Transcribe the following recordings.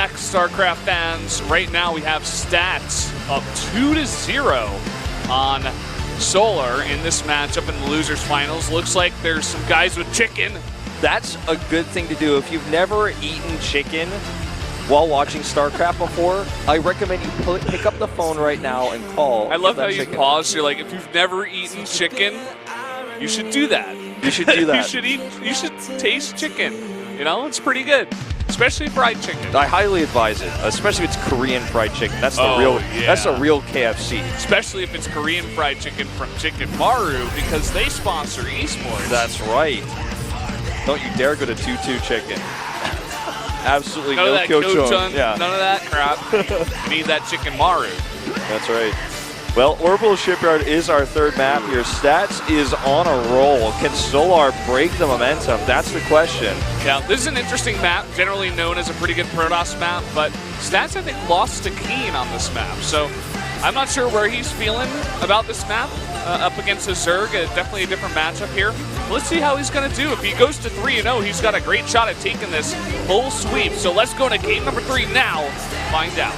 back, StarCraft fans. Right now we have stats up 2-0 on Solar in this matchup in the losers finals. Looks like there's some guys with chicken. That's a good thing to do. If you've never eaten chicken while watching StarCraft before, I recommend you pick up the phone right now and call. I love how you pause. You're like, if you've never eaten chicken, you should do that. You should do that. You should taste chicken. You know, it's pretty good, especially fried chicken. I highly advise it, especially if it's Korean fried chicken. That's the That's the real KFC. Especially if it's Korean fried chicken from Chicken Maru, because they sponsor esports. That's right. Don't you dare go to 2-2 Chicken. Absolutely None no of that Kyo-chun. Yeah. None of that crap. You need that Chicken Maru. That's right. Well, Orbital Shipyard is our third map here. Stats is on a roll. Can Solar break the momentum? That's the question. Yeah, this is an interesting map, generally known as a pretty good Protoss map, but Stats, I think, lost to Keen on this map. So I'm not sure where he's feeling about this map up against a Zerg. Definitely a different matchup here. Let's see how he's going to do. If he goes to 3-0, he's got a great shot at taking this full sweep. So let's go to game number 3 now. Find out.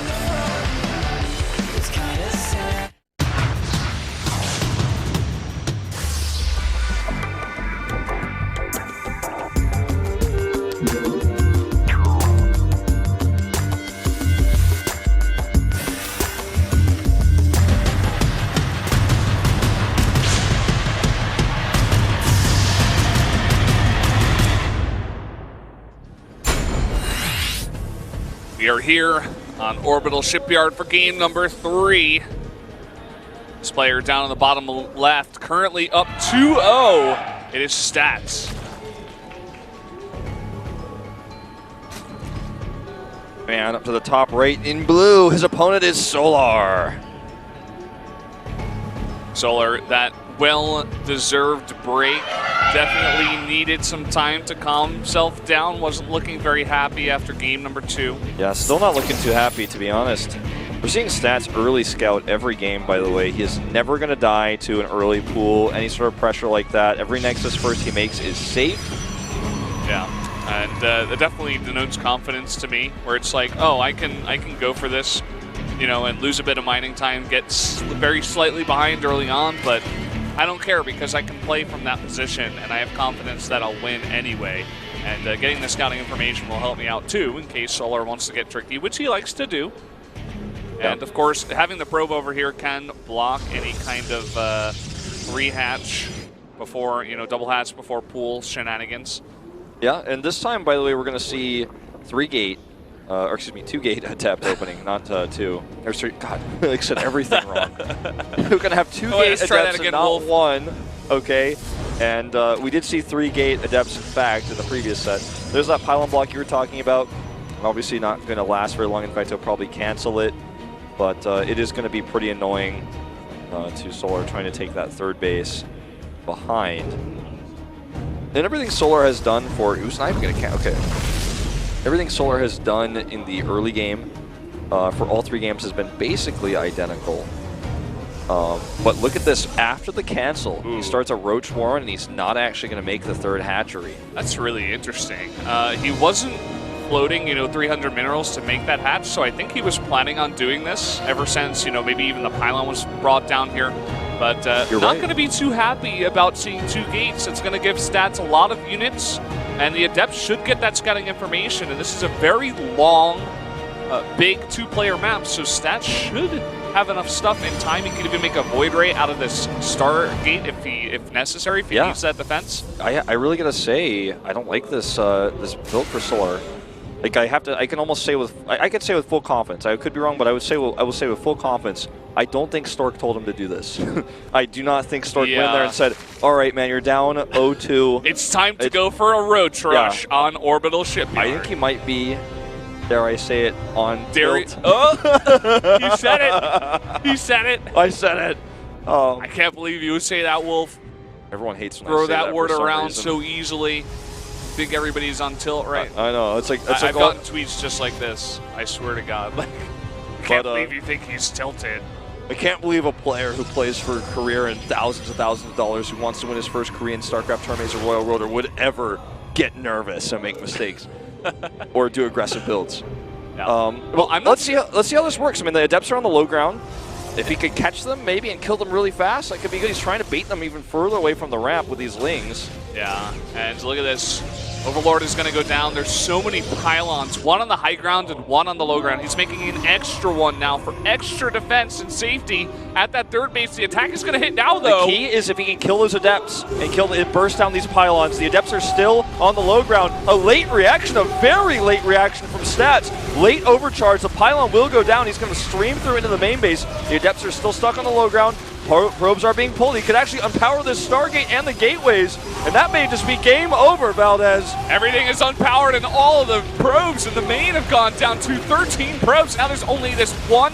We are here on Orbital Shipyard for game number 3. This player down on the bottom left, currently up 2-0. It is Stats. Man, up to the top right in blue. His opponent is Solar. Solar, that well-deserved break. Definitely needed some time to calm himself down. Wasn't looking very happy after game number 2. Yeah, still not looking too happy, to be honest. We're seeing Stats early scout every game, by the way. He is never going to die to an early pool, any sort of pressure like that. Every Nexus first he makes is safe. Yeah, and that definitely denotes confidence to me, where it's like, oh, I can go for this, you know, and lose a bit of mining time, get very slightly behind early on, but I don't care because I can play from that position, and I have confidence that I'll win anyway. And getting the scouting information will help me out too, in case Solar wants to get tricky, which he likes to do. Yeah. And of course, having the probe over here can block any kind of rehatch before, you know, double hatch before pool shenanigans. Yeah, and this time, by the way, we're going to see 2-gate adept opening, not 2. Or 3. God, I said everything wrong. We're going to have 2-gate adepts and not 1. Okay, and we did see 3-gate adepts, in fact, in the previous set. There's that pylon block you were talking about. Obviously not going to last very long. In fact, he'll probably cancel it. But it is going to be pretty annoying to Solar trying to take that third base behind. And everything Solar has done for... Who's not even going to... Okay. Everything Solar has done in the early game for all 3 games has been basically identical. But look at this. After the cancel, he starts a Roach Warren, and he's not actually going to make the third hatchery. That's really interesting. He wasn't floating, you know, 300 minerals to make that hatch, so I think he was planning on doing this ever since, you know, maybe even the pylon was brought down here. But not going to be too happy about seeing 2 gates. It's going to give Stats a lot of units, and the Adepts should get that scouting information. And this is a very long, big 2-player map, so Stats should have enough stuff in time. He could even make a Void Ray out of this Stargate if necessary, if he needs that defense. I really gotta say, I don't like this this build for Solar. Like I can almost say I could say with full confidence. I could be wrong, but I will say with full confidence. I don't think Stork told him to do this. I do not think Stork went there and said, "All right, man, you're down 0-2. It's time to go for a Roach Rush on Orbital Shipyard." I think he might be, dare I say it, on tilt. Oh, you said it. You said it. I said it. I can't believe you would say that, Wolf. Everyone hates when I say that word around reason. so easily. I think everybody's on tilt, right? I know. It's like I've gotten tweets just like this. I swear to God. Like, I can't believe you think he's tilted. I can't believe a player who plays for a career and thousands of dollars who wants to win his first Korean StarCraft tournaments or Royal Rotor would ever get nervous and make mistakes or do aggressive builds. Yeah. Well, let's see how this works. I mean, the Adepts are on the low ground. If he could catch them, maybe, and kill them really fast, that could be good. He's trying to bait them even further away from the ramp with these lings. Yeah, and look at this. Overlord is going to go down. There's so many pylons, one on the high ground and one on the low ground. He's making an extra one now for extra defense and safety at that third base. The attack is going to hit now, though. The key is if he can kill those Adepts and burst down these pylons. The Adepts are still on the low ground. A late reaction, a very late reaction from Stats. Late overcharge. The pylon will go down. He's going to stream through into the main base. The Adepts are still stuck on the low ground. Probes are being pulled. He could actually unpower this Stargate and the gateways, and that may just be game over, Valdez. Everything is unpowered, and all of the probes in the main have gone down to 13 probes. Now there's only this one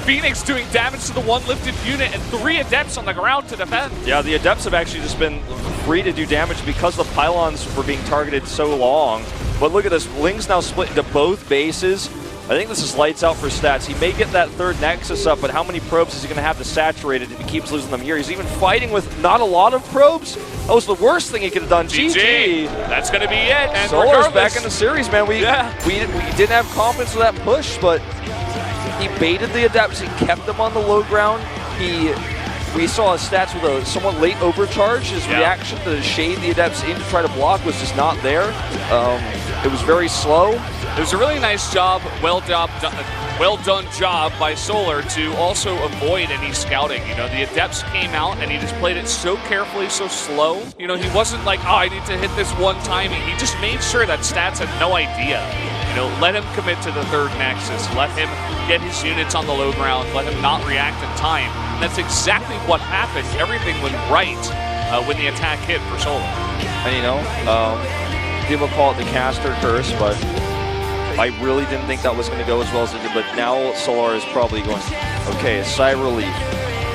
Phoenix doing damage to the one lifted unit and 3 Adepts on the ground to defend. Yeah, the Adepts have actually just been free to do damage because the pylons were being targeted so long. But look at this. Ling's now split into both bases. I think this is lights out for Stats. He may get that third Nexus up, but how many probes is he going to have to saturate it if he keeps losing them here? He's even fighting with not a lot of probes. That was the worst thing he could have done. GG. That's going to be it. And Solar's back in the series, man. We didn't have confidence with that push, but he baited the Adepts. He kept them on the low ground. We saw his Stats with a somewhat late overcharge. His reaction to shade the Adepts in to try to block was just not there. It was very slow. It was a really nice job, well done job by Solar to also avoid any scouting. You know, the Adepts came out and he just played it so carefully, so slow. You know, he wasn't like, oh, I need to hit this one timing. He just made sure that Stats had no idea. You know, let him commit to the third Nexus. Let him get his units on the low ground. Let him not react in time. And that's exactly what happened. Everything went right when the attack hit for Solar. And you know, people call it the caster curse, but I really didn't think that was going to go as well as it did, but now Solar is probably going, okay, a sigh of relief.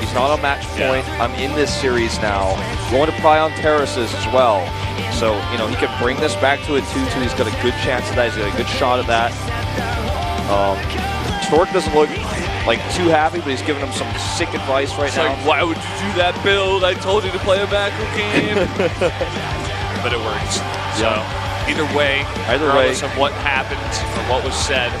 He's not on match point. I'm in this series now. Going to pry on terraces as well. So, you know, he could bring this back to a 2-2. He's got a good chance of that. He's got a good shot at that. Stork doesn't look like too happy, but he's giving him some sick advice right now. Like, why would you do that build? I told you to play a macro game. But it works. So. Either way, regardless of what happened or what was said,